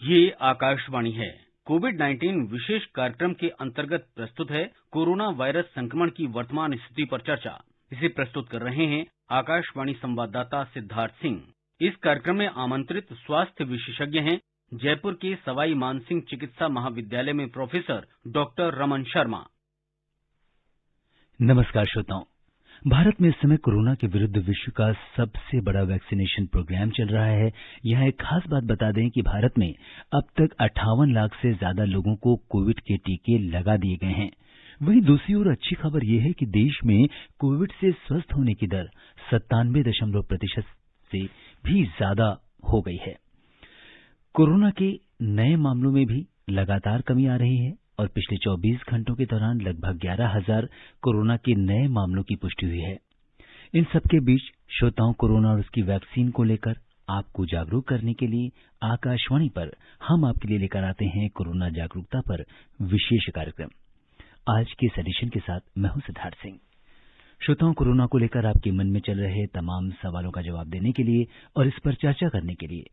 ये आकाशवाणी है। कोविड-19 विशेष कार्यक्रम के अंतर्गत प्रस्तुत है कोरोना वायरस संक्रमण की वर्तमान स्थिति पर चर्चा। इसे प्रस्तुत कर रहे हैं आकाशवाणी संवाददाता सिद्धार्थ सिंह। इस कार्यक्रम में आमंत्रित स्वास्थ्य विशेषज्ञ हैं जयपुर के सवाई मानसिंह चिकित्सा महाविद्यालय में प्रोफेसर डॉक्टर रमन शर्मा। नमस्कार श्रोताओं, भारत में इस समय कोरोना के विरुद्ध विश्व का सबसे बड़ा वैक्सीनेशन प्रोग्राम चल रहा है। यहाँ एक खास बात बता दें कि भारत में अब तक 58 लाख से ज्यादा लोगों को कोविड के टीके लगा दिए गए हैं। वहीं दूसरी ओर अच्छी खबर यह है कि देश में कोविड से स्वस्थ होने की दर 97% से भी ज्यादा हो गई है। कोरोना के नए मामलों में भी लगातार कमी आ रही है और पिछले 24 घंटों के दौरान लगभग 11,000 कोरोना के नए मामलों की पुष्टि हुई है। इन सबके बीच श्रोताओं, कोरोना और उसकी वैक्सीन को लेकर आपको जागरूक करने के लिए आकाशवाणी पर हम आपके लिए लेकर आते हैं कोरोना जागरूकता पर विशेष कार्यक्रम। आज के इस एडिशन के साथ मैं हूं सिद्धार्थ सिंह। श्रोताओं, कोरोना को लेकर आपके मन में चल रहे तमाम सवालों का जवाब देने के लिए और इस पर चर्चा करने के लिए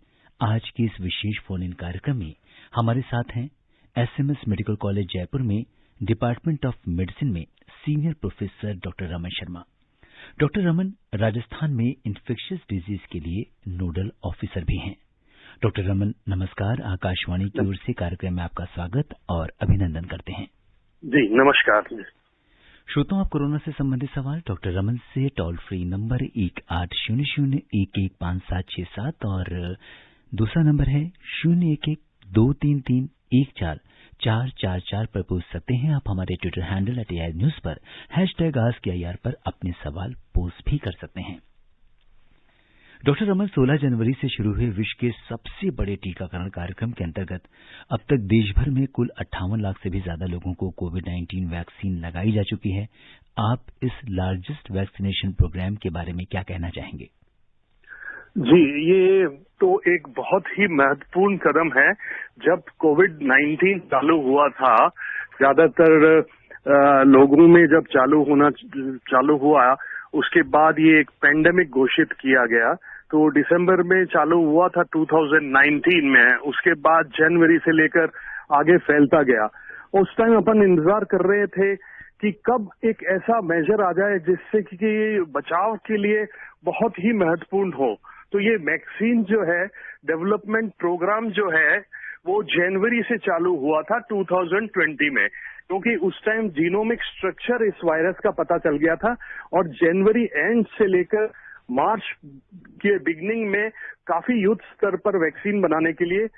आज के इस विशेष फोन इन कार्यक्रम में हमारे साथ हैं एसएमएस मेडिकल कॉलेज जयपुर में डिपार्टमेंट ऑफ मेडिसिन में senior professor doctor Raman Sharma. Doctor Raman Rajasthan में इन्फेक्शियस डिजीज के लिए नोडल ऑफिसर भी हैं। डॉक्टर रमन नमस्कार, आकाशवाणी की ओर से कार्यक्रम में आपका स्वागत और अभिनंदन करते हैं। जी नमस्कार। श्रोताओं, आप कोरोना से संबंधित सवाल डॉक्टर रमन से टोल फ्री नंबर 1800-11-5767 और दूसरा नंबर है 011-233-14444 पर पूछ सकते हैं। आप हमारे ट्विटर हैंडल @AIRNews पर #AskAIR पर अपने सवाल पोस्ट भी कर सकते हैं। डॉक्टर रमन, 16 जनवरी से शुरू हुए विश्व के सबसे बड़े टीकाकरण कार्यक्रम के अंतर्गत अब तक देश भर में कुल 58 लाख से भी ज्यादा लोगों को कोविड-19 वैक्सीन लगाई जा चुकी है। आप इस लार्जेस्ट वैक्सीनेशन प्रोग्राम के बारे में क्या कहना चाहेंगे? जी, ये तो एक बहुत ही महत्वपूर्ण कदम है। जब कोविड-19 चालू हुआ था, ज्यादातर लोगों में जब चालू हुआ, उसके बाद ये एक पेंडेमिक घोषित किया गया। तो दिसंबर में चालू हुआ था 2019 में, उसके बाद जनवरी से लेकर आगे फैलता गया। उस टाइम अपन इंतजार कर रहे थे कि कब एक ऐसा मेजर आ जाए जिससे कि बचाव के लिए बहुत ही महत्वपूर्ण हो। तो ये वैक्सीन जो है, डेवलपमेंट प्रोग्राम जो है, वो जनवरी से चालू हुआ था 2020 में, क्योंकि उस टाइम जीनोमिक स्ट्रक्चर इस वायरस का पता चल गया था और जनवरी एंड से लेकर मार्च के बिगनिंग में काफी युद्ध स्तर पर वैक्सीन बनाने के लिए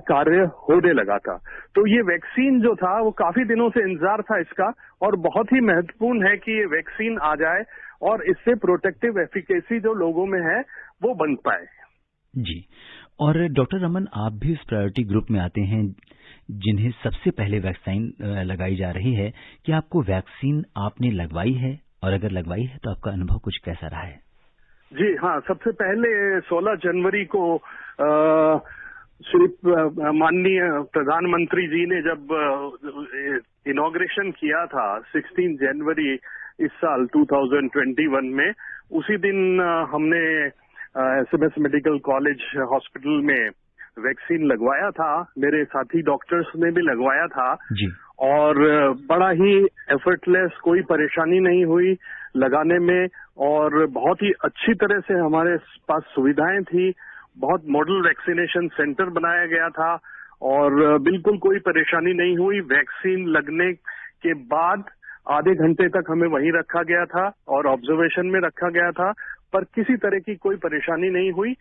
कार्य होने लगा था। तो ये वैक्सीन जो था, वो काफी दिनों से इंतजार था इसका और बहुत ही महत्वपूर्ण है कि ये वैक्सीन आ जाए और इससे प्रोटेक्टिव एफिकेसी जो लोगों में है वो बन पाए। जी, और डॉक्टर रमन, आप भी उस प्रायोरिटी ग्रुप में आते हैं जिन्हें सबसे पहले वैक्सीन लगाई जा रही है। कि आपको वैक्सीन आपने लगवाई है, और अगर लगवाई है तो आपका अनुभव कुछ कैसा रहा है? जी हाँ, सबसे पहले 16 जनवरी को श्री माननीय प्रधानमंत्री जी ने जब इनॉग्रेशन किया था 16 जनवरी इस साल 2021 में, उसी दिन हमने एसएमएस मेडिकल कॉलेज हॉस्पिटल में वैक्सीन लगवाया था। मेरे साथी डॉक्टर्स ने भी लगवाया था जी। और बड़ा ही एफर्टलेस, कोई परेशानी नहीं हुई लगाने में और बहुत ही अच्छी तरह से हमारे पास सुविधाएं थी। बहुत मॉडल वैक्सीनेशन सेंटर बनाया गया था और बिल्कुल कोई परेशानी नहीं हुई। वैक्सीन लगने के बाद आधे घंटे तक हमें वहीं रखा गया था और ऑब्जर्वेशन में रखा गया था, पर किसी तरह की कोई परेशानी नहीं हुई।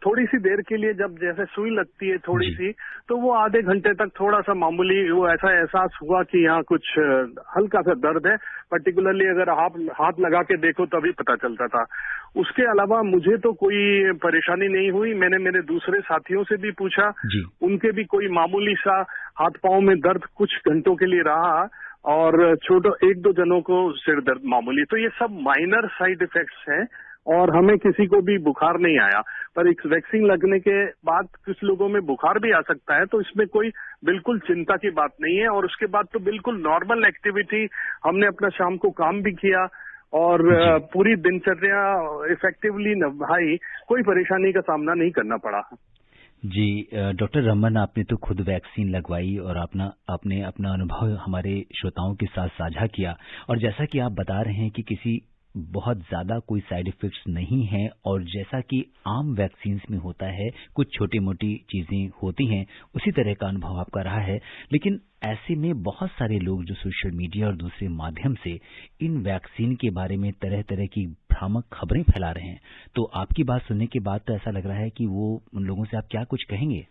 थोड़ी सी देर के लिए जब जैसे सुई लगती है थोड़ी सी, तो वो आधे घंटे तक थोड़ा सा मामूली वो ऐसा एहसास हुआ कि यहाँ कुछ हल्का सा दर्द है। पर्टिकुलरली अगर आप हाथ लगा के देखो तभी पता चलता था। उसके अलावा मुझे तो कोई परेशानी नहीं हुई। मैंने मेरे दूसरे साथियों से भी पूछा, उनके भी कोई मामूली सा हाथ पांव में दर्द कुछ घंटों के लिए रहा और छोटे 1-2 जनों को सिर दर्द मामूली। तो ये सब माइनर साइड इफेक्ट्स हैं और हमें किसी को भी बुखार नहीं आया। पर एक वैक्सीन लगने के बाद कुछ लोगों में बुखार भी आ सकता है, तो इसमें कोई बिल्कुल चिंता की बात नहीं है। और उसके बाद तो बिल्कुल नॉर्मल एक्टिविटी, हमने अपना शाम को काम भी किया और पूरी दिनचर्या इफेक्टिवली निभाई। कोई परेशानी का सामना नहीं करना पड़ा। जी डॉक्टर रमन, आपने तो खुद वैक्सीन लगवाई और आपने अपना अनुभव हमारे श्रोताओं के साथ साझा किया, और जैसा कि आप बता रहे हैं कि किसी बहुत ज़्यादा कोई साइड इफ़ेक्ट्स नहीं हैं, और जैसा कि आम वैक्सीन्स में होता है कुछ छोटी मोटी चीज़ें होती हैं, उसी तरह का अनुभव आपका रहा है। लेकिन ऐसे में बहुत सारे लोग जो सोशल मीडिया और दूसरे माध्यम से इन वैक्सीन के बारे में तरह तरह की भ्रामक खबरें फैला रहे हैं, तो आपकी बात सुनने के बाद तो ऐसा लग रहा है कि वो उन लोगों से आप क्या कुछ कहेंगे?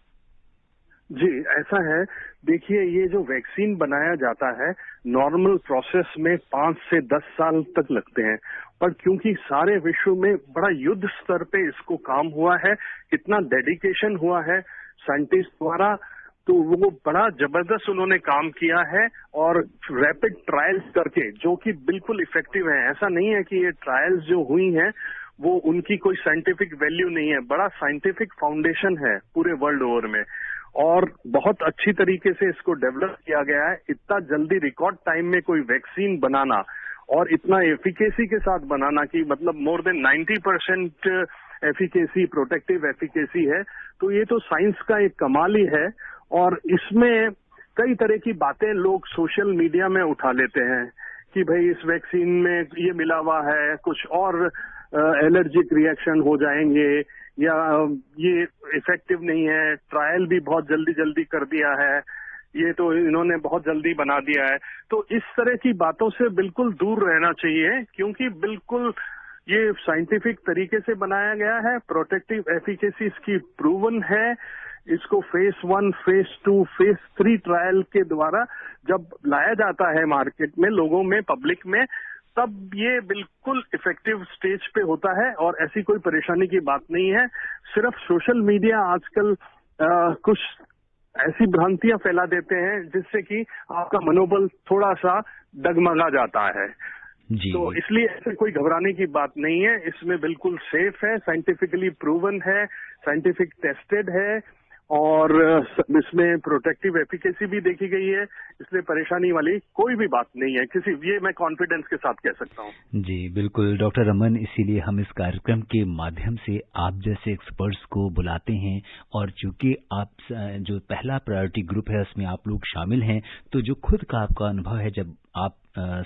जी, ऐसा है। देखिए, ये जो वैक्सीन बनाया जाता है, नॉर्मल प्रोसेस में 5 से 10 साल तक लगते हैं, पर क्योंकि सारे विश्व में बड़ा युद्ध स्तर पे इसको काम हुआ है, इतना डेडिकेशन हुआ है साइंटिस्ट द्वारा, तो वो बड़ा जबरदस्त उन्होंने काम किया है, और रैपिड ट्रायल्स करके, जो कि बिल्कुल इफेक्टिव है। ऐसा नहीं है कि ये ट्रायल्स जो हुई हैं वो उनकी कोई साइंटिफिक वैल्यू नहीं है, बड़ा साइंटिफिक फाउंडेशन है पूरे वर्ल्ड ओवर में, और बहुत अच्छी तरीके से इसको डेवलप किया गया है। इतना जल्दी रिकॉर्ड टाइम में कोई वैक्सीन बनाना और इतना एफिकेसी के साथ बनाना, कि मतलब more than 90% efficacy, protective efficacy है, तो ये तो साइंस का एक कमाल ही है। और इसमें कई तरह की बातें लोग सोशल मीडिया में उठा लेते हैं कि भाई इस वैक्सीन में ये मिला हुआ है, कुछ और एलर्जिक रिएक्शन हो जाएंगे, या ये इफेक्टिव नहीं है, ट्रायल भी बहुत जल्दी जल्दी कर दिया है, ये तो इन्होंने बहुत जल्दी बना दिया है। तो इस तरह की बातों से बिल्कुल दूर रहना चाहिए, क्योंकि बिल्कुल ये साइंटिफिक तरीके से बनाया गया है, प्रोटेक्टिव एफिकेसी इसकी प्रूवन है। इसको फेज 1, फेज 2, फेज 3 ट्रायल के द्वारा जब लाया जाता है मार्केट में, लोगों में, पब्लिक में, तब ये बिल्कुल इफेक्टिव स्टेज पे होता है, और ऐसी कोई परेशानी की बात नहीं है। सिर्फ सोशल मीडिया आजकल कुछ ऐसी भ्रांतियां फैला देते हैं जिससे कि आपका मनोबल थोड़ा सा डगमगा जाता है। जी। तो इसलिए ऐसे कोई घबराने की बात नहीं है, इसमें बिल्कुल सेफ है, साइंटिफिकली प्रूवन है, साइंटिफिक टेस्टेड है, और इसमें प्रोटेक्टिव एफिकेसी भी देखी गई है, इसलिए परेशानी वाली कोई भी बात नहीं है, ये मैं कॉन्फिडेंस के साथ कह सकता हूँ। जी बिल्कुल डॉक्टर रमन, इसीलिए हम इस कार्यक्रम के माध्यम से आप जैसे एक्सपर्ट्स को बुलाते हैं, और चूंकि आप जो पहला प्रायोरिटी ग्रुप है उसमें आप लोग शामिल हैं, तो जो खुद का आपका अनुभव है जब आप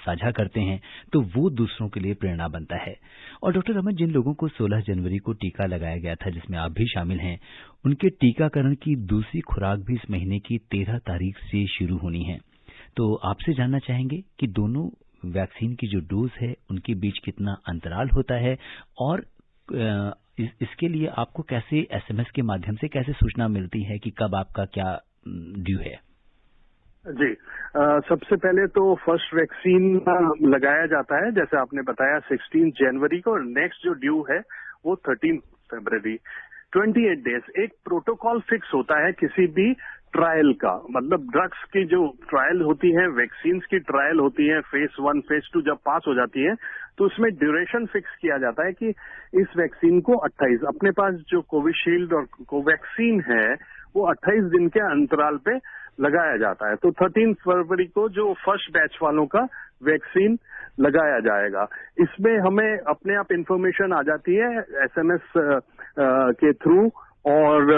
साझा करते हैं तो वो दूसरों के लिए प्रेरणा बनता है। और डॉक्टर रमन, जिन लोगों को 16 जनवरी को टीका लगाया गया था, जिसमें आप भी शामिल हैं, उनके टीकाकरण की दूसरी खुराक भी इस महीने की 13 तारीख से शुरू होनी है। तो आपसे जानना चाहेंगे कि दोनों वैक्सीन की जो डोज है उनके बीच कितना अंतराल होता है, और इसके लिए आपको कैसे SMS के माध्यम से कैसे सूचना मिलती है कि कब आपका क्या ड्यू है? जी, सबसे पहले तो फर्स्ट वैक्सीन लगाया जाता है, जैसे आपने बताया 16 जनवरी को, और नेक्स्ट जो ड्यू है वो 13 फरवरी। 28 डेज एक प्रोटोकॉल फिक्स होता है किसी भी ट्रायल का, मतलब ड्रग्स की जो ट्रायल होती है, वैक्सीन की ट्रायल होती है, फेज 1, फेज 2 जब पास हो जाती है, तो उसमें ड्यूरेशन फिक्स किया जाता है कि इस वैक्सीन को 28, अपने पास जो कोविशील्ड और कोवैक्सीन है वो 28 दिन के अंतराल पे लगाया जाता है। तो 13 फरवरी को जो फर्स्ट बैच वालों का वैक्सीन लगाया जाएगा। इसमें हमें अपने आप इंफॉर्मेशन आ जाती है SMS के थ्रू, और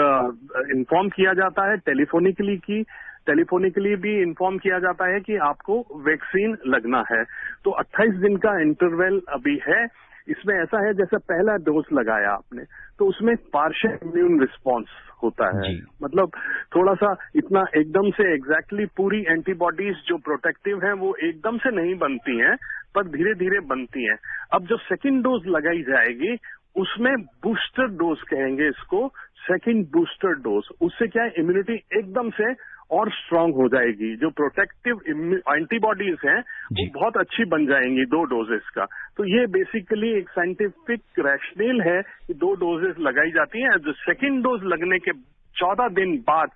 इन्फॉर्म किया जाता है टेलीफोनिकली भी इन्फॉर्म किया जाता है कि आपको वैक्सीन लगना है। तो 28 दिन का इंटरवल अभी है। इसमें ऐसा है, जैसे पहला डोज लगाया आपने तो उसमें पार्शियल इम्यून रिस्पॉन्स होता है, मतलब थोड़ा सा, इतना एकदम से एग्जैक्टली पूरी एंटीबॉडीज जो प्रोटेक्टिव हैं वो एकदम से नहीं बनती हैं, पर धीरे धीरे बनती हैं। अब जो सेकंड डोज लगाई जाएगी उसमें बूस्टर डोज कहेंगे इसको, सेकंड बूस्टर डोज, उससे क्या है, इम्यूनिटी एकदम से और स्ट्रांग हो जाएगी। जो प्रोटेक्टिव एंटीबॉडीज हैं वो बहुत अच्छी बन जाएंगी 2 डोजेस का। तो ये बेसिकली एक साइंटिफिक रैशनल है कि 2 डोजेस लगाई जाती हैं। जो सेकंड डोज लगने के 14 दिन बाद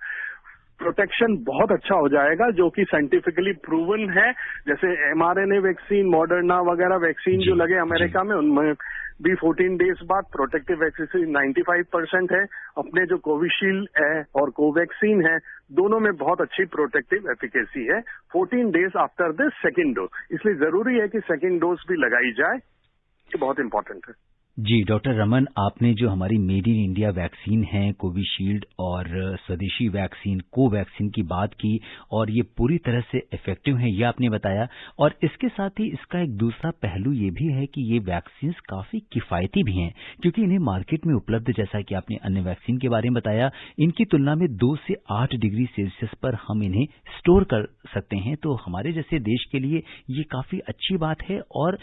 प्रोटेक्शन बहुत अच्छा हो जाएगा, जो कि साइंटिफिकली प्रूवन है। जैसे mRNA वैक्सीन, मॉडर्ना वगैरह वैक्सीन जो लगे अमेरिका में, उनमें भी 14 डेज बाद प्रोटेक्टिव वैक्सीन 95% है। अपने जो कोविशील्ड है और कोवैक्सीन है, दोनों में बहुत अच्छी प्रोटेक्टिव एफिकेसी है 14 days after the second dose. इसलिए जरूरी है कि सेकेंड डोज भी लगाई जाए, ये बहुत इंपॉर्टेंट है। जी डॉक्टर रमन, आपने जो हमारी मेड इन इंडिया वैक्सीन है कोविशील्ड और स्वदेशी वैक्सीन कोवैक्सीन की बात की और ये पूरी तरह से इफेक्टिव है ये आपने बताया, और इसके साथ ही इसका एक दूसरा पहलू ये भी है कि ये वैक्सीन काफी किफायती भी हैं, क्योंकि इन्हें मार्केट में उपलब्ध, जैसा कि आपने अन्य वैक्सीन के बारे में बताया, इनकी तुलना में 2 से 8 डिग्री सेल्सियस पर हम इन्हें स्टोर कर सकते हैं। तो हमारे जैसे देश के लिए ये काफी अच्छी बात है और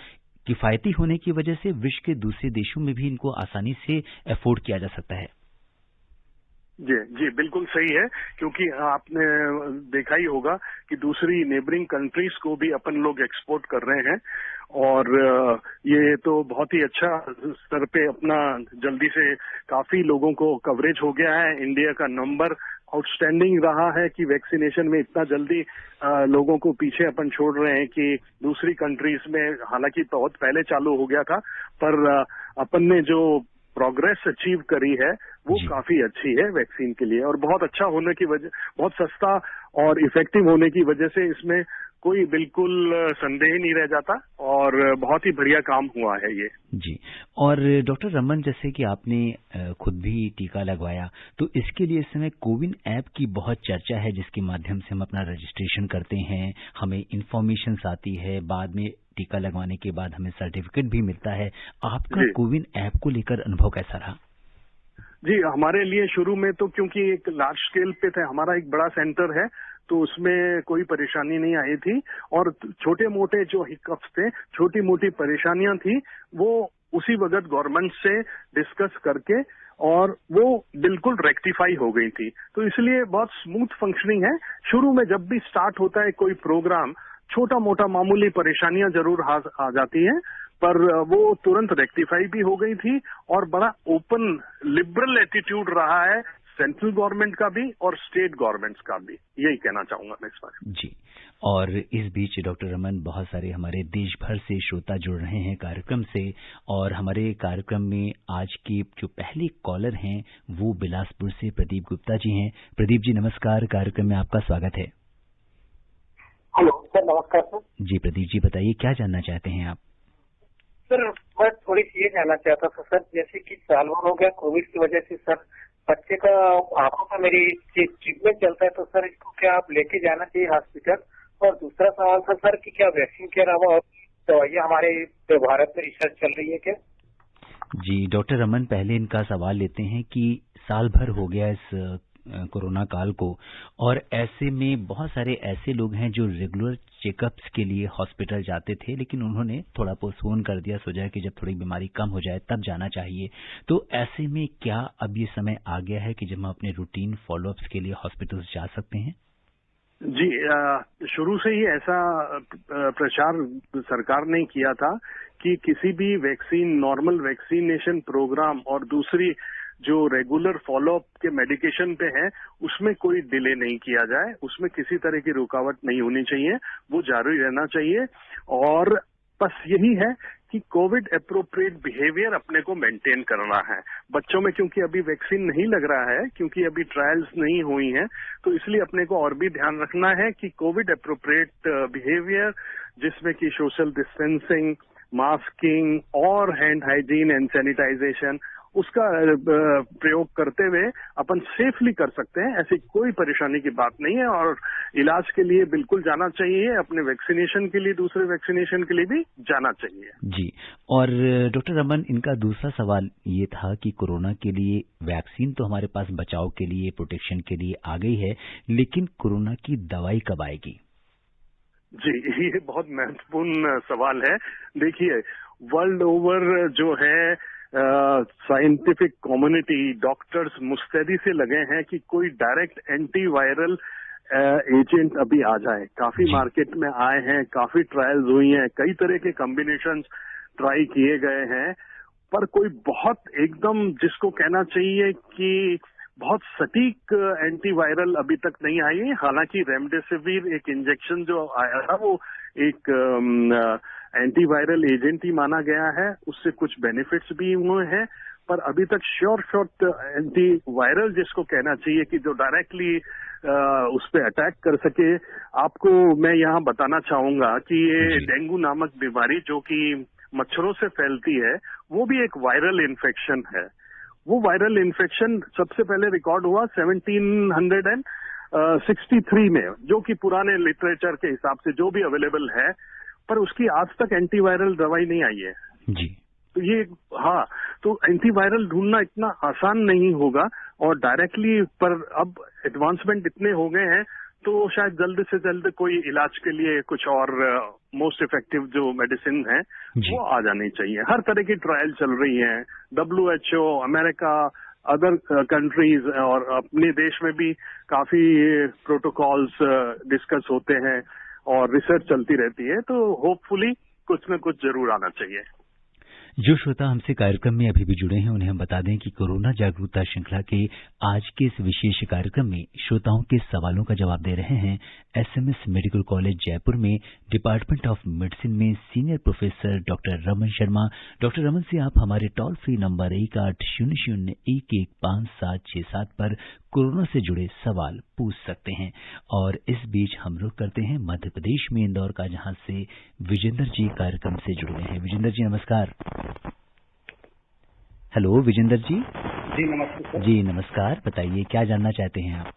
किफायती होने की वजह से विश्व के दूसरे देशों में भी इनको आसानी से अफोर्ड किया जा सकता है। जी जी, बिल्कुल सही है, क्योंकि आपने देखा ही होगा कि दूसरी नेबरिंग कंट्रीज को भी अपन लोग एक्सपोर्ट कर रहे हैं, और ये तो बहुत ही अच्छा स्तर पे अपना जल्दी से काफी लोगों को कवरेज हो गया है। इंडिया का नंबर आउटस्टैंडिंग रहा है कि वैक्सीनेशन में इतना जल्दी लोगों को पीछे अपन छोड़ रहे हैं कि दूसरी कंट्रीज में, हालांकि बहुत पहले चालू हो गया था, पर अपन ने जो प्रोग्रेस अचीव करी है वो काफी अच्छी है वैक्सीन के लिए, और बहुत अच्छा होने की वजह, बहुत सस्ता और इफेक्टिव होने की वजह से इसमें कोई बिल्कुल संदेह नहीं रह जाता, और बहुत ही बढ़िया काम हुआ है ये। जी, और डॉक्टर रमन, जैसे कि आपने खुद भी टीका लगवाया, तो इसके लिए इस समय कोविन ऐप की बहुत चर्चा है, जिसके माध्यम से हम अपना रजिस्ट्रेशन करते हैं, हमें इंफॉर्मेशन आती है, बाद में टीका लगवाने के बाद हमें सर्टिफिकेट भी मिलता है। आपका कोविन ऐप को लेकर अनुभव कैसा रहा? जी, हमारे लिए शुरू में तो, क्योंकि एक लार्ज स्केल पे थे, हमारा एक बड़ा सेंटर है, तो उसमें कोई परेशानी नहीं आई थी, और छोटे मोटे जो हिकअप्स थे, छोटी मोटी परेशानियां थी, वो उसी वक्त गवर्नमेंट से डिस्कस करके और वो बिल्कुल रेक्टिफाई हो गई थी। तो इसलिए बहुत स्मूथ फंक्शनिंग है। शुरू में जब भी स्टार्ट होता है कोई प्रोग्राम, छोटा मोटा मामूली परेशानियां जरूर आ जाती हैं, पर वो तुरंत रेक्टिफाई भी हो गई थी, और बड़ा ओपन लिबरल एटीट्यूड रहा है सेंट्रल गवर्नमेंट का भी और स्टेट गवर्नमेंट्स का भी, यही कहना चाहूंगा मैं इस बारे में। जी, और इस बीच डॉक्टर रमन, बहुत सारे हमारे देश भर से श्रोता जुड़ रहे हैं कार्यक्रम से, और हमारे कार्यक्रम में आज के जो पहले कॉलर हैं वो बिलासपुर से प्रदीप गुप्ता जी हैं। प्रदीप जी नमस्कार, कार्यक्रम में आपका स्वागत है। हेलो सर, नमस्कार सर। जी प्रदीप जी, बताइए क्या जानना चाहते हैं आप? सर मैं थोड़ी सी ये जानना चाहता था सर, जैसे कि साल भर हो गया कोविड की वजह से सर, बच्चे का आंखों का मेरी ट्रीटमेंट चलता है, तो सर इसको क्या आप लेके जाना चाहिए हॉस्पिटल? और दूसरा सवाल था सर कि क्या वैक्सीन के अलावा और दवाइयाँ हमारे भारत में रिसर्च चल रही है क्या? जी डॉक्टर रमन, पहले इनका सवाल लेते हैं कि साल भर हो गया इस कोरोना काल को, और ऐसे में बहुत सारे ऐसे लोग हैं जो रेगुलर चेकअप्स के लिए हॉस्पिटल जाते थे, लेकिन उन्होंने थोड़ा पोस्टपोन कर दिया, सोचा कि जब थोड़ी बीमारी कम हो जाए तब जाना चाहिए। तो ऐसे में क्या अब ये समय आ गया है कि जब हम अपने रूटीन फॉलोअप्स के लिए हॉस्पिटल जा सकते हैं? जी, शुरू से ही ऐसा प्रचार सरकार ने किया था कि किसी भी वैक्सीन, नॉर्मल वैक्सीनेशन प्रोग्राम और दूसरी जो रेगुलर फॉलोअप के मेडिकेशन पे है, उसमें कोई डिले नहीं किया जाए, उसमें किसी तरह की रुकावट नहीं होनी चाहिए, वो जारी रहना चाहिए। और बस यही है कि कोविड अप्रोप्रिएट बिहेवियर अपने को मेंटेन करना है। बच्चों में क्योंकि अभी वैक्सीन नहीं लग रहा है, क्योंकि अभी ट्रायल्स नहीं हुई हैं, तो इसलिए अपने को और भी ध्यान रखना है कि कोविड अप्रोप्रिएट बिहेवियर, जिसमें कि सोशल डिस्टेंसिंग, मास्किंग और हैंड हाइजीन एंड सैनिटाइजेशन, उसका प्रयोग करते हुए अपन सेफली कर सकते हैं। ऐसी कोई परेशानी की बात नहीं है, और इलाज के लिए बिल्कुल जाना चाहिए, अपने वैक्सीनेशन के लिए, दूसरे वैक्सीनेशन के लिए भी जाना चाहिए। जी, और डॉक्टर रमन, इनका दूसरा सवाल ये था कि कोरोना के लिए वैक्सीन तो हमारे पास बचाव के लिए, प्रोटेक्शन के लिए आ गई है, लेकिन कोरोना की दवाई कब आएगी? जी, ये बहुत महत्वपूर्ण सवाल है। देखिए, वर्ल्ड ओवर जो है साइंटिफिक कम्युनिटी, डॉक्टर्स मुस्तैदी से लगे हैं कि कोई डायरेक्ट एंटीवायरल एजेंट अभी आ जाए। काफी मार्केट में आए हैं, काफी ट्रायल्स हुई हैं, कई तरह के कॉम्बिनेशन ट्राई किए गए हैं, पर कोई बहुत एकदम जिसको कहना चाहिए कि बहुत सटीक एंटीवायरल अभी तक नहीं आई है। हालांकि रेमडेसिविर एक इंजेक्शन जो आया था, वो एक एंटीवायरल एजेंट ही माना गया है, उससे कुछ बेनिफिट्स भी हुए हैं, पर अभी तक श्योर शॉट एंटीवायरल जिसको कहना चाहिए कि जो डायरेक्टली उस पर अटैक कर सके। आपको मैं यहाँ बताना चाहूंगा कि ये डेंगू नामक बीमारी, जो कि मच्छरों से फैलती है, वो भी एक वायरल इन्फेक्शन है। वो वायरल इन्फेक्शन सबसे पहले रिकॉर्ड हुआ 1763 में, जो कि पुराने लिटरेचर के हिसाब से जो भी अवेलेबल है, पर उसकी आज तक एंटीवायरल दवाई नहीं आई है जी। तो ये तो एंटीवायरल ढूंढना इतना आसान नहीं होगा और डायरेक्टली, पर अब एडवांसमेंट इतने हो गए हैं तो शायद जल्द से जल्द कोई इलाज के लिए कुछ और मोस्ट इफेक्टिव जो मेडिसिन है वो आ जानी चाहिए। हर तरह की ट्रायल चल रही है, WHO, अमेरिका, अदर कंट्रीज और अपने देश में भी काफी प्रोटोकॉल्स डिस्कस होते हैं और रिसर्च चलती रहती है, तो होपफुली कुछ न कुछ जरूर आना चाहिए। जो श्रोता हमसे कार्यक्रम में अभी भी जुड़े हैं उन्हें हम बता दें कि कोरोना जागरूकता श्रृंखला के आज के इस विशेष कार्यक्रम में श्रोताओं के सवालों का जवाब दे रहे हैं SMS मेडिकल कॉलेज जयपुर में डिपार्टमेंट ऑफ मेडिसिन में senior professor doctor Raman Sharma. Doctor Raman से आप हमारे टोल फ्री नंबर 1800115767 पर कोरोना से जुड़े सवाल पूछ सकते हैं। और इस बीच हम रुख करते हैं मध्य प्रदेश में इंदौर का, जहां से विजेंद्र जी कार्यक्रम से जुड़ गए हैं। विजेंद्र जी नमस्कार। हेलो विजेंद्र जी। जी नमस्ते सर। जी नमस्कार, बताइए क्या जानना चाहते हैं आप?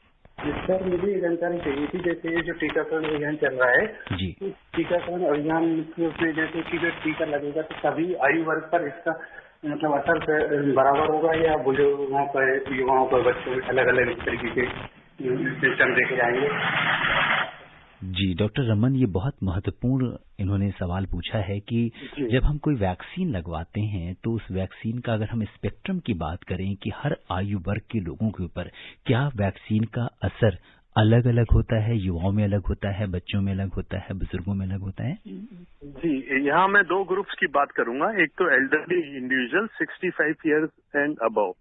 सर मुझे ये जानकारी चाहिए थी, जैसे ये जो टीकाकरण अभियान चल रहा है जी, तो टीकाकरण अभियान में जैसे कि जो टीका लगेगा तो सभी आयु वर्ग पर इसका मतलब असर बराबर होगा या बुजुर्गों पर, युवाओं पर, बच्चों में अलग अलग तरीके के सिस्टम देखे जाएंगे? जी डॉक्टर रमन, ये बहुत महत्वपूर्ण इन्होंने सवाल पूछा है कि जब हम कोई वैक्सीन लगवाते हैं तो उस वैक्सीन का अगर हम स्पेक्ट्रम की बात करें कि हर आयु वर्ग के लोगों के ऊपर क्या वैक्सीन का असर अलग अलग होता है, युवाओं में अलग होता है, बच्चों में अलग होता है, बुजुर्गों में अलग होता है? जी, यहाँ मैं दो ग्रुप्स की बात करूंगा। एक तो elderly individual 65 years and above,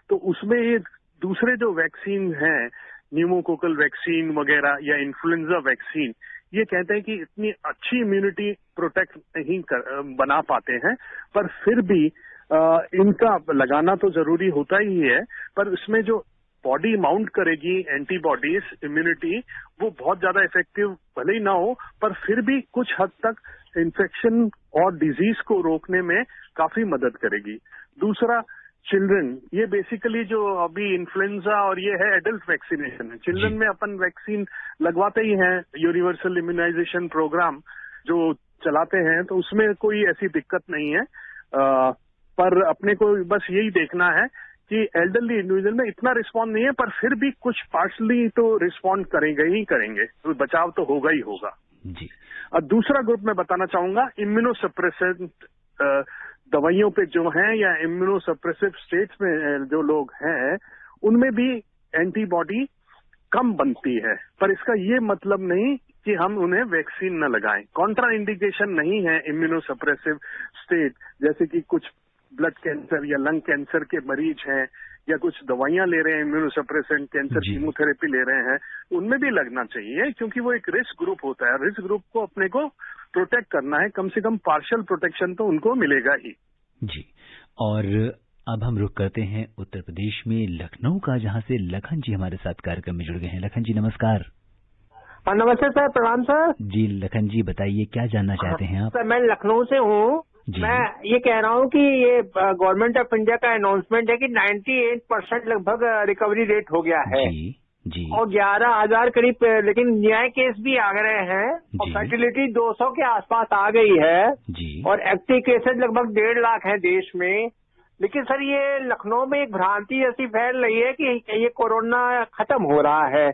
तो उसमें ये दूसरे जो वैक्सीन हैं, न्यूमोकोकल वैक्सीन वगैरह या इन्फ्लुएंजा वैक्सीन, ये कहते हैं कि इतनी अच्छी इम्यूनिटी प्रोटेक्ट नहीं बना पाते हैं, पर फिर भी इनका लगाना तो जरूरी होता ही है, पर उसमें जो बॉडी माउंट करेगी एंटीबॉडीज, इम्यूनिटी, वो बहुत ज्यादा इफेक्टिव भले ही ना हो, पर फिर भी कुछ हद तक इन्फेक्शन और डिजीज को रोकने में काफी मदद करेगी। दूसरा चिल्ड्रन, ये बेसिकली जो अभी इन्फ्लुएंजा और ये है एडल्ट वैक्सीनेशन है। चिल्ड्रन में अपन वैक्सीन लगवाते ही हैं, यूनिवर्सल इम्यूनाइजेशन प्रोग्राम जो चलाते हैं, तो उसमें कोई ऐसी दिक्कत नहीं है। पर अपने को बस यही देखना है कि एल्डरली इंडिविजुअल में इतना रिस्पॉन्ड नहीं है, पर फिर भी कुछ पार्शली तो रिस्पॉन्ड करेंगे ही करेंगे, तो बचाव तो होगा ही होगा जी। और दूसरा ग्रुप मैं बताना चाहूंगा, इम्यूनोसप्रेसेंट दवाइयों पे जो हैं या इम्यूनोसप्रेसिव स्टेट्स में जो लोग हैं, उनमें भी एंटीबॉडी कम बनती है, पर इसका ये मतलब नहीं कि हम उन्हें वैक्सीन न लगाएं। कॉन्ट्रा इंडिकेशन नहीं है इम्यूनोसप्रेसिव स्टेट, जैसे कि कुछ ब्लड कैंसर या लंग कैंसर के मरीज हैं या कुछ दवाइयां ले रहे हैं इम्यूनोसप्रेसेंट, कैंसर कीमोथेरेपी ले रहे हैं, उनमें भी लगना चाहिए, क्योंकि वो एक रिस्क ग्रुप होता है। रिस्क ग्रुप को अपने को प्रोटेक्ट करना है, कम से कम पार्शियल प्रोटेक्शन तो उनको मिलेगा ही। जी, और अब हम रुख करते हैं उत्तर प्रदेश में लखनऊ का, जहां से लखन जी हमारे साथ कार्यक्रम में जुड़ गए हैं। लखन जी नमस्कार। नमस्ते सर, प्रणाम सर। जी लखन जी, बताइए क्या जानना चाहते हैं आप? सर मैं लखनऊ से हूँ। मैं ये कह रहा हूँ कि ये गवर्नमेंट ऑफ इंडिया का अनाउंसमेंट है कि 98% लगभग रिकवरी रेट हो गया है जी। और 11,000 करीब, लेकिन न्याय केस भी आ गए हैं और फर्टिलिटी 200 के आसपास आ गई है जी। और एक्टिव केसेज लगभग 1.5 लाख हैं देश में। लेकिन सर ये लखनऊ में एक भ्रांति ऐसी फैल रही है कि ये कोरोना खत्म हो रहा है,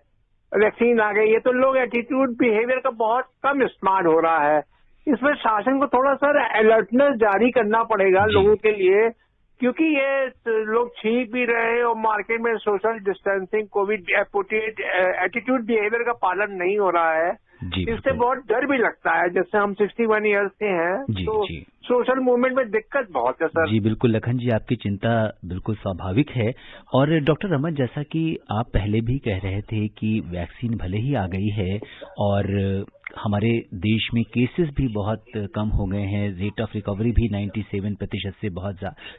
वैक्सीन आ गई है, तो लोग एटीट्यूड बिहेवियर का बहुत कम इस्तेमाल हो रहा है। इसमें शासन को थोड़ा सर अलर्टनेस जारी करना पड़ेगा लोगों के लिए, क्योंकि ये लोग छींक भी रहे हैं और मार्केट में social distancing, Covid attitude behaviour का पालन नहीं हो रहा है। इससे बहुत डर भी लगता है। जैसे हम 61 ईयर्स के हैं तो सोशल मूवमेंट में दिक्कत बहुत है सर। जी बिल्कुल लखन जी, आपकी चिंता बिल्कुल स्वाभाविक है। और डॉक्टर रमन, जैसा कि आप पहले भी कह रहे थे कि वैक्सीन भले ही आ गई है और हमारे देश में केसेस भी बहुत कम हो गए हैं, रेट ऑफ रिकवरी भी 97% से बहुत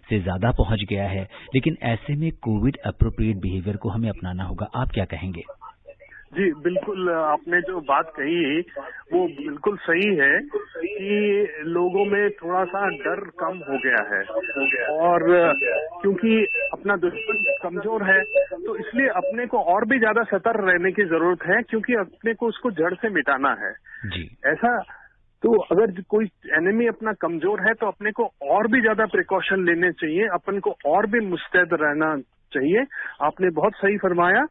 से ज्यादा पहुंच गया है, लेकिन ऐसे में कोविड अप्रोप्रिएट बिहेवियर को हमें अपनाना होगा। आप क्या कहेंगे? जी बिल्कुल, आपने जो बात कही वो बिल्कुल सही है कि लोगों में थोड़ा सा डर कम हो गया है, और क्योंकि अपना दुश्मन कमजोर है तो इसलिए अपने को और भी ज्यादा सतर्क रहने की जरूरत है, क्योंकि अपने को उसको जड़ से मिटाना है। जी ऐसा तो अगर कोई एनिमी अपना कमजोर है तो अपने को और भी ज्यादा प्रिकॉशन लेने चाहिए, अपन को और भी मुस्तैद रहना चाहिए। आपने बहुत सही फरमाया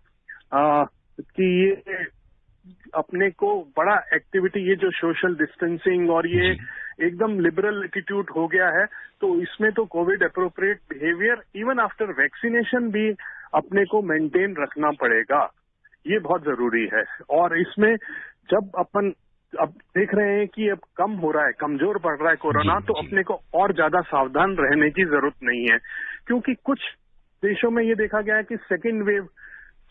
कि ये अपने को बड़ा एक्टिविटी, ये जो सोशल डिस्टेंसिंग और ये एकदम लिबरल एटीट्यूड हो गया है, तो इसमें तो Covid appropriate behaviour even after vaccination भी अपने को मेंटेन रखना पड़ेगा। ये बहुत जरूरी है। और इसमें जब अपन अब देख रहे हैं कि अब कम हो रहा है, कमजोर पड़ रहा है कोरोना, तो अपने को और ज्यादा सावधान रहने की जरूरत नहीं है, क्योंकि कुछ देशों में ये देखा गया है कि सेकेंड वेव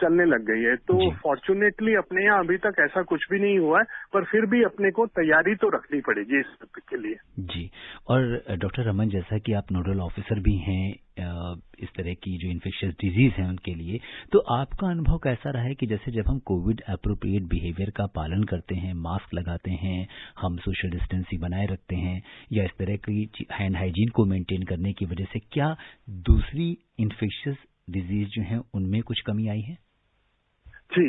चलने लग गई है। तो फॉर्चुनेटली अपने यहाँ अभी तक ऐसा कुछ भी नहीं हुआ है, पर फिर भी अपने को तैयारी तो रखनी पड़ेगी इस के लिए। जी, और डॉक्टर रमन, जैसा कि आप नोडल ऑफिसर भी हैं इस तरह की जो इन्फेक्शियस डिजीज हैं उनके लिए, तो आपका अनुभव कैसा रहा है कि जैसे जब हम कोविड अप्रोप्रिएट बिहेवियर का पालन करते हैं, मास्क लगाते हैं, हम सोशल डिस्टेंसिंग बनाए रखते हैं, या इस तरह की हैंड हाइजीन को मेंटेन करने की वजह से क्या दूसरी इन्फेक्शियस डिजीज जो हैं उनमें कुछ कमी आई है? जी,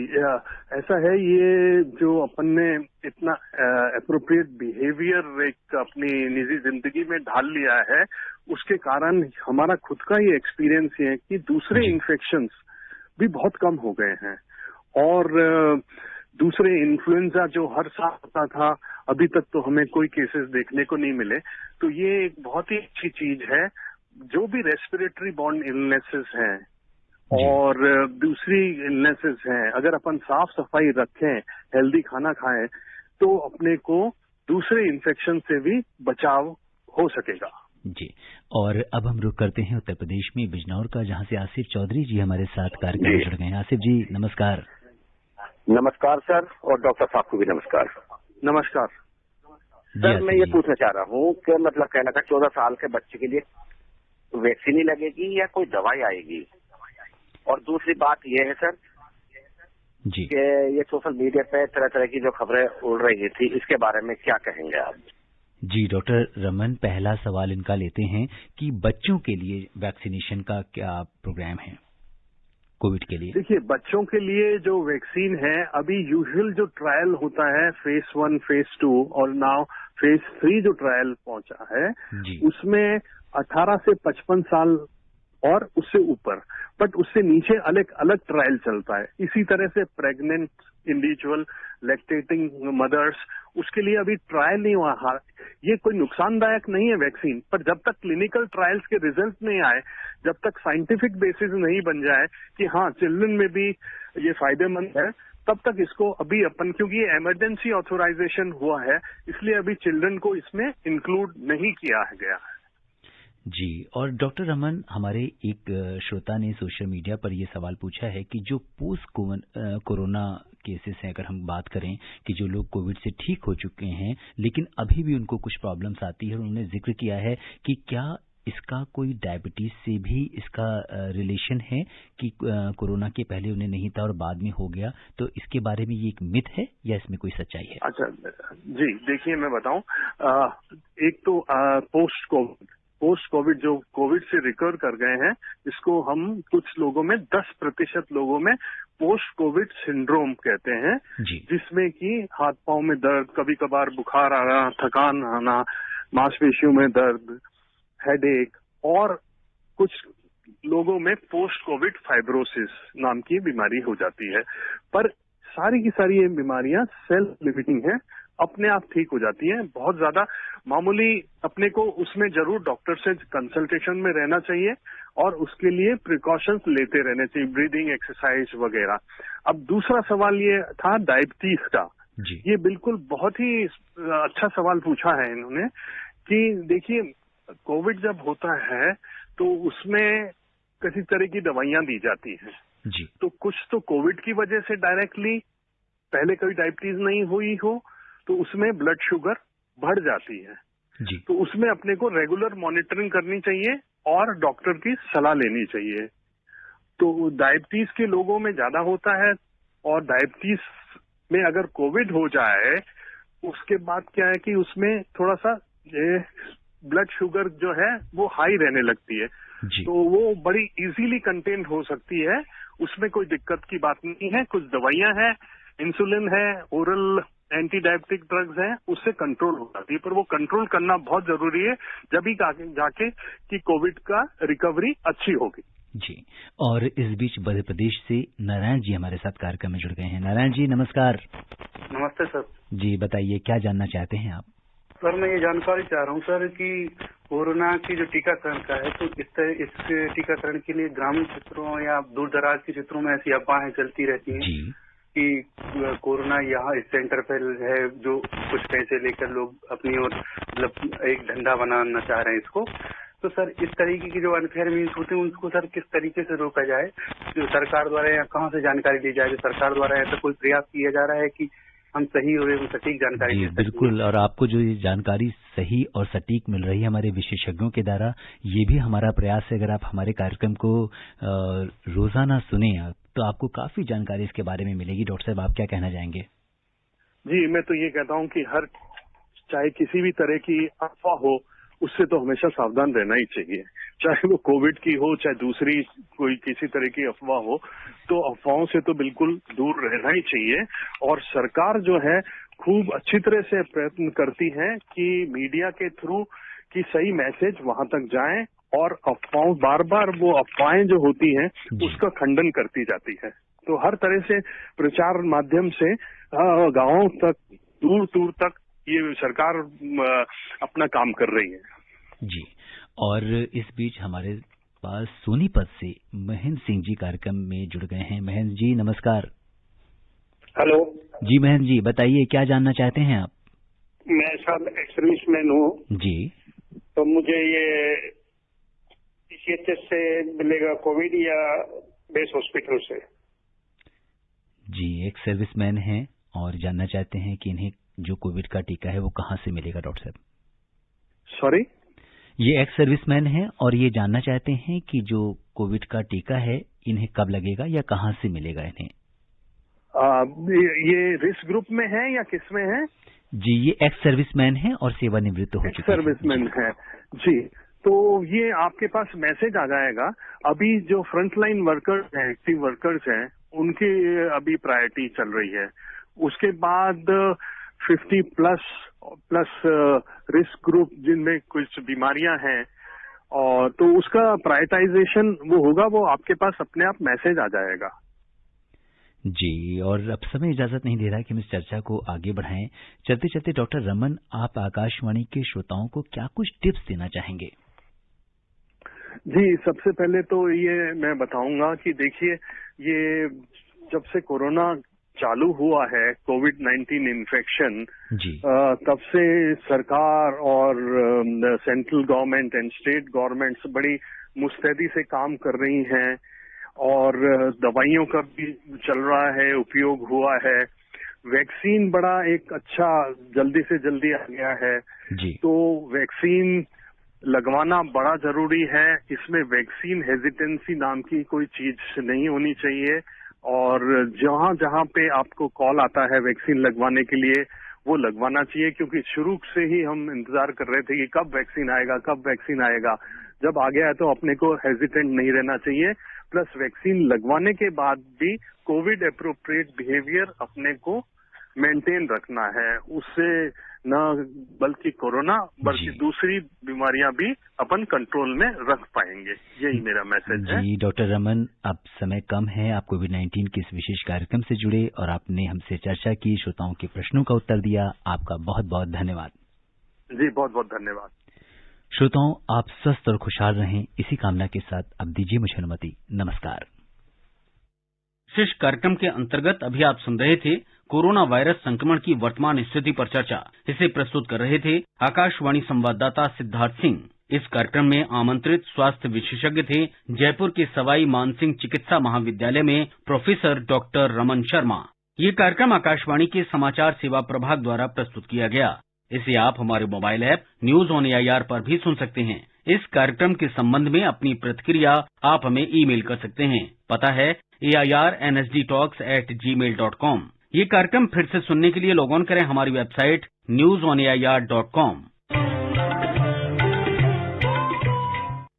ऐसा है। ये जो अपन ने इतना अप्रोप्रिएट बिहेवियर एक अपनी निजी जिंदगी में ढाल लिया है, उसके कारण हमारा खुद का ही एक्सपीरियंस ये है कि दूसरे इन्फेक्शंस भी बहुत कम हो गए हैं। और दूसरे इन्फ्लुएंजा जो हर साल होता था, अभी तक तो हमें कोई केसेस देखने को नहीं मिले। तो ये एक बहुत ही अच्छी चीज है। जो भी रेस्पिरेटरी बॉर्न इलनेसेस हैं और दूसरी इलनेसेस हैं, अगर अपन साफ सफाई रखें, हेल्दी खाना खाएं, तो अपने को दूसरे इन्फेक्शन से भी बचाव हो सकेगा। जी, और अब हम रुख करते हैं उत्तर प्रदेश में बिजनौर का, जहां से आसिफ चौधरी जी हमारे साथ कार्यक्रम में जुड़ गए हैं। आसिफ जी नमस्कार। नमस्कार सर, और डॉक्टर साहब को भी नमस्कार। नमस्कार सर, मैं ये पूछना चाह रहा हूँ कि मतलब कहना था 14 साल के बच्चे के लिए वैक्सीन ही लगेगी या कोई दवाई आएगी? और दूसरी बात ये है सर जी कि ये सोशल मीडिया पे तरह तरह की जो खबरें उड़ रही थी, इसके बारे में क्या कहेंगे आप? जी डॉक्टर रमन, पहला सवाल इनका लेते हैं कि बच्चों के लिए वैक्सीनेशन का क्या प्रोग्राम है कोविड के लिए? देखिए, बच्चों के लिए जो वैक्सीन है, अभी यूजुअल जो ट्रायल होता है फेज 1, फेज 2 और नाउ फेज 3 जो ट्रायल पहुंचा है, उसमें 18 से 55 साल और उससे ऊपर, बट उससे नीचे अलग अलग ट्रायल चलता है। इसी तरह से प्रेग्नेंट इंडिविजुअल, लैक्टेटिंग मदर्स, उसके लिए अभी ट्रायल नहीं हुआ। ये कोई नुकसानदायक नहीं है वैक्सीन, पर जब तक क्लिनिकल ट्रायल्स के रिजल्ट नहीं आए, जब तक साइंटिफिक बेसिस नहीं बन जाए कि हाँ चिल्ड्रन में भी ये फायदेमंद है, तब तक इसको अभी अपन, क्योंकि ये इमरजेंसी ऑथोराइजेशन हुआ है, इसलिए अभी चिल्ड्रन को इसमें इंक्लूड नहीं किया गया है। जी, और डॉक्टर रमन, हमारे एक श्रोता ने सोशल मीडिया पर यह सवाल पूछा है कि जो पोस्ट कोरोना केसेस हैं, अगर हम बात करें कि जो लोग कोविड से ठीक हो चुके हैं लेकिन अभी भी उनको कुछ प्रॉब्लम्स आती है, उन्होंने जिक्र किया है कि क्या इसका कोई डायबिटीज से भी इसका रिलेशन है कि कोरोना के पहले उन्हें नहीं था और बाद में हो गया, तो इसके बारे में ये एक मिथ है या इसमें कोई सच्चाई है? अच्छा जी, देखिए मैं बताऊं, एक तो पोस्ट कोविड जो कोविड से रिकवर कर गए हैं, इसको हम कुछ लोगों में 10% लोगों में पोस्ट कोविड सिंड्रोम कहते हैं, जिसमें कि हाथ पांव में दर्द, कभी कभार बुखार आना, थकान आना, मांसपेशियों में दर्द, हेडेक, और कुछ लोगों में पोस्ट कोविड फाइब्रोसिस नाम की बीमारी हो जाती है। पर सारी की सारी ये बीमारियां सेल्फ लिमिटिंग है, अपने आप ठीक हो जाती हैं। बहुत ज्यादा मामूली, अपने को उसमें जरूर डॉक्टर से कंसल्टेशन में रहना चाहिए और उसके लिए प्रिकॉशंस लेते रहने चाहिए, ब्रीदिंग एक्सरसाइज वगैरह। अब दूसरा सवाल ये था डायबिटीज का। ये बिल्कुल बहुत ही अच्छा सवाल पूछा है इन्होंने कि देखिए, कोविड जब होता है तो उसमें किसी तरह की दवाइयां दी जाती हैं। तो कुछ तो कोविड की वजह से डायरेक्टली, पहले कभी डायबिटीज नहीं हुई हो तो उसमें ब्लड शुगर बढ़ जाती है। तो उसमें अपने को रेगुलर मॉनिटरिंग करनी चाहिए और डॉक्टर की सलाह लेनी चाहिए। तो डायबिटीज के लोगों में ज्यादा होता है और डायबिटीज में अगर कोविड हो जाए उसके बाद क्या है कि उसमें थोड़ा सा ब्लड शुगर जो है वो हाई रहने लगती है, तो वो बड़ी इजीली कंटेन हो सकती है, उसमें कोई दिक्कत की बात नहीं है। कुछ दवाइयां हैं, इंसुलिन है, ओरल एंटी डायबिटिक ड्रग्स हैं, उससे कंट्रोल हो जाती है, पर वो कंट्रोल करना बहुत जरूरी है जब ही जाके कि कोविड का रिकवरी अच्छी होगी। जी, और इस बीच मध्य प्रदेश से नारायण जी हमारे साथ कार्यक्रम में जुड़ गए हैं। नारायण जी नमस्कार। नमस्ते सर जी, बताइए क्या जानना चाहते हैं आप? सर मैं ये जानकारी चाह रहा हूँ सर कि कोरोना की जो टीकाकरण का है, तो इस टीकाकरण के लिए ग्रामीण क्षेत्रों या दूर दराज के क्षेत्रों में ऐसी अफवाहें चलती रहती हैं जी कि कोरोना यहाँ इस सेंटर पर है, जो कुछ पैसे लेकर लोग अपनी ओर मतलब एक धंधा बनाना चाह रहे हैं इसको। तो सर इस तरीके की जो अनफेयर मीन्स होते हैं उनको सर किस तरीके से रोका जाए, जो सरकार द्वारा या कहाँ से जानकारी दी जाए, जो सरकार द्वारा ऐसा कोई प्रयास किया जा रहा है कि हम सही और सटीक जानकारी दे सकें? बिल्कुल, और आपको जो ये जानकारी सही और सटीक मिल रही है हमारे विशेषज्ञों के द्वारा, ये भी हमारा प्रयास है। अगर आप हमारे कार्यक्रम को रोजाना सुने तो आपको काफी जानकारी इसके बारे में मिलेगी। डॉक्टर साहब आप क्या कहना चाहेंगे? जी, मैं तो ये कहता हूँ कि हर चाहे किसी भी तरह की अफवाह हो उससे तो हमेशा सावधान रहना ही चाहिए, चाहे वो कोविड की हो चाहे दूसरी कोई किसी तरह की अफवाह हो, तो अफवाहों से तो बिल्कुल दूर रहना ही चाहिए। और सरकार जो है खूब अच्छी तरह से प्रयत्न करती है कि मीडिया के थ्रू कि सही मैसेज वहां तक जाए, और अफवाहों बार बार वो अफवाहें जो होती हैं उसका खंडन करती जाती है। तो हर तरह से प्रचार माध्यम से गांवों तक दूर दूर तक ये सरकार अपना काम कर रही है। जी, और इस बीच हमारे पास सोनीपत से महेंद्र सिंह जी कार्यक्रम में जुड़ गए हैं। महेंद्र जी नमस्कार। हेलो जी महेंद्र जी बताइए क्या जानना चाहते हैं आप? मैं सर एक्स सर्विसमैन हूँ जी, तो मुझे ये PCHS से मिलेगा कोविड या बेस हॉस्पिटल से? जी, एक सर्विसमैन हैं और जानना चाहते हैं कि इन्हें जो कोविड का टीका है वो कहाँ से मिलेगा। डॉक्टर साहब सॉरी, ये एक्स सर्विसमैन हैं और ये जानना चाहते हैं कि जो कोविड का टीका है इन्हें कब लगेगा या कहाँ से मिलेगा इन्हें? ये रिस्क ग्रुप में है या किस में है? जी, ये एक्स सर्विसमैन है और सेवानिवृत्त हो चुके हैं। सर्विसमैन है जी, तो ये आपके पास मैसेज आ जाएगा। अभी जो फ्रंटलाइन वर्कर्स हैं, एक्टिव वर्कर्स हैं, उनकी अभी प्रायोरिटी चल रही है। उसके बाद 50 प्लस रिस्क ग्रुप जिनमें कुछ बीमारियां हैं, और तो उसका प्रायोरिटाइजेशन वो होगा, वो आपके पास अपने आप मैसेज आ जाएगा। जी, और अब समय इजाजत नहीं दे रहा है कि हम इस चर्चा को आगे बढ़ाएं। चलते चलते डॉक्टर रमन, आप आकाशवाणी के श्रोताओं को क्या कुछ टिप्स देना चाहेंगे? जी, सबसे पहले तो ये मैं बताऊंगा कि देखिए, ये जब से कोरोना चालू हुआ है, कोविड-19 इन्फेक्शन, तब से सरकार और central government and state governments बड़ी मुस्तैदी से काम कर रही हैं, और दवाइयों का भी चल रहा है, उपयोग हुआ है। वैक्सीन बड़ा एक अच्छा जल्दी से जल्दी आ गया है जी। तो वैक्सीन लगवाना बड़ा जरूरी है। इसमें वैक्सीन हेजिटेंसी नाम की कोई चीज नहीं होनी चाहिए, और जहां जहां पे आपको कॉल आता है वैक्सीन लगवाने के लिए, वो लगवाना चाहिए, क्योंकि शुरू से ही हम इंतजार कर रहे थे कि कब वैक्सीन आएगा, कब वैक्सीन आएगा। जब आ गया है तो अपने को हेजिटेंट नहीं रहना चाहिए। प्लस वैक्सीन लगवाने के बाद भी कोविड एप्रोप्रिएट बिहेवियर अपने को मेंटेन रखना है, उससे न बल्कि कोरोना बल्कि दूसरी बीमारियां भी अपन कंट्रोल में रख पाएंगे। यही मेरा मैसेज है। जी डॉक्टर रमन, अब समय कम है, आप कोविड-19 के इस विशेष कार्यक्रम से जुड़े और आपने हमसे चर्चा की, श्रोताओं के प्रश्नों का उत्तर दिया, आपका बहुत बहुत धन्यवाद। जी बहुत बहुत धन्यवाद। श्रोताओं, आप स्वस्थ और खुशहाल रहें, इसी कामना के साथ अब दीजिए मुझे अनुमति। नमस्कार। विशेष कार्यक्रम के अंतर्गत अभी आप सुन रहे थे कोरोना वायरस संक्रमण की वर्तमान स्थिति पर चर्चा। इसे प्रस्तुत कर रहे थे आकाशवाणी संवाददाता सिद्धार्थ सिंह। इस कार्यक्रम में आमंत्रित स्वास्थ्य विशेषज्ञ थे जयपुर के सवाई मानसिंह चिकित्सा महाविद्यालय में प्रोफेसर डॉक्टर रमन शर्मा। ये कार्यक्रम आकाशवाणी के समाचार सेवा प्रभाग द्वारा प्रस्तुत किया गया। इसे आप हमारे mobile app news on AIR पर भी सुन सकते हैं। इस कार्यक्रम के संबंध में अपनी प्रतिक्रिया आप हमें ईमेल कर सकते हैं। पता है AIRNSDtalks@gmail.com। ये कार्यक्रम फिर से सुनने के लिए लॉग ऑन करें हमारी वेबसाइट newsonair.com।